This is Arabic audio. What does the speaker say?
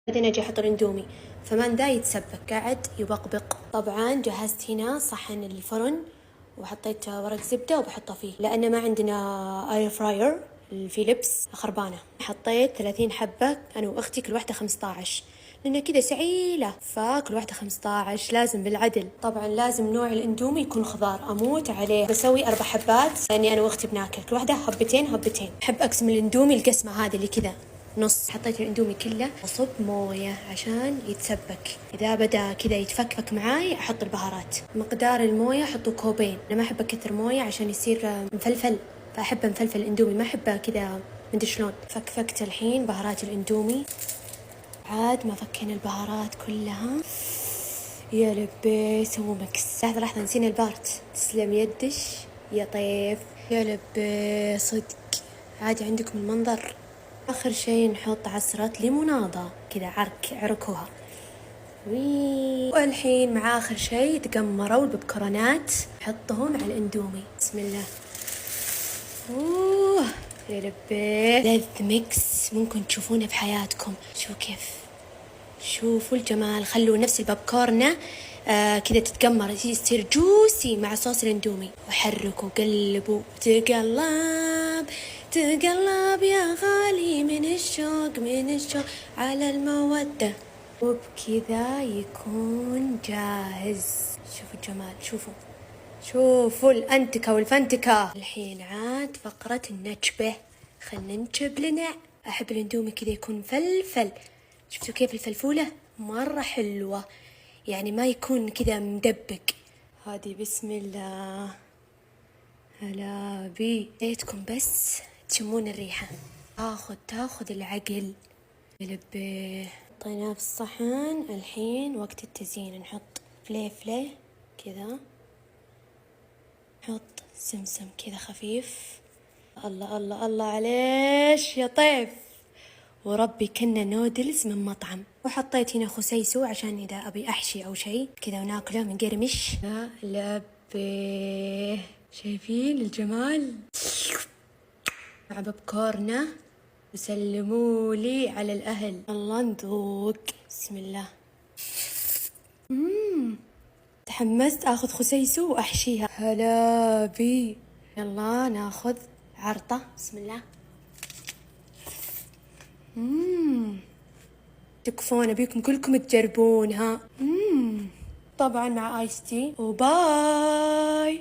بعدين اجي احط الاندومي، فمان ذا يتسبك قاعد يبقبق. طبعا جهزت هنا صحن الفرن وحطيت ورق زبدة وبحطه فيه، لأن ما عندنا اير فراير الفيليبس خربانة. حطيت 30 حبة أنا وأختي، كل واحدة 15، لأن كذا سعيلة، فكل واحدة 15 لازم بالعدل. طبعا لازم نوع الاندومي يكون خضار، أموت عليه. بسوي 4 حبات لأني أنا وأختي بناكل، كل واحدة هبتين هبتين. أحب أقسم الاندومي القسمة هذه اللي كذا نص. حطيت الاندومي كله، أصب موية عشان يتسبك. إذا بدأ كذا يتفكفك معاي أحط البهارات. مقدار الموية أحطه كوبين، أنا ما أحب أكثر موية عشان يصير مفلفل، فأحب مفلفل الاندومي، ما أحبه كذا مدري شلون. فكفكت الحين بهارات الاندومي، عاد ما فكينا البهارات كلها. يا لبي سووا مكس. لحظة نسينا البارت، تسلم يدش يا طيف. يا لبي صدق عادي عندكم المنظر. آخر شيء نحط عصرة ليموناضة كذا، عركوها. والحين مع آخر شيء تقمروا الببكرونات، حطهم على الاندومي. بسم الله. أوه يا لبي، لذ ميكس ممكن تشوفونه في حياتكم. شو كيف، شوفوا الجمال. خلوا نفس البابكورنة كذا تتقمر، تصير جوسي مع صوص الاندومي. وحركوا قلبوا، تقلب تقلب يا غالي من الشوق من الشوق على المودة. وبكذا يكون جاهز. شوفوا الجمال، شوفوا الأنتكة والفنتكة. الحين عاد فقرة النجبة، خلنا ننجب لنا. أحب الاندومي كذا يكون مفلفل. شفتوا كيف الفلفولة مرة حلوة، يعني ما يكون كذا مدبق. هذه بسم الله. هلا بي، ليتكم بس تشمون الريحة. تاخذ العقل. لبي حطيناه في الصحن. الحين وقت التزيين، نحط فليفلة كذا، نحط سمسم كذا خفيف. الله الله الله عليش يا طيف، وربي كنا نودلز من مطعم. وحطيت هنا خسيسو عشان إذا أبي أحشي أو شيء كذا وناكله من قرمش. لا لبي، شايفين الجمال مع بابكورنة. وسلموا لي على الأهل. الله نذوق. بسم الله. تحمست أخذ خسيسو وأحشيها. هلا بي. يلا ناخذ عرطة. بسم الله. تكفون، أبيكم كلكم تجربونها. طبعا مع آيس تي. وباي.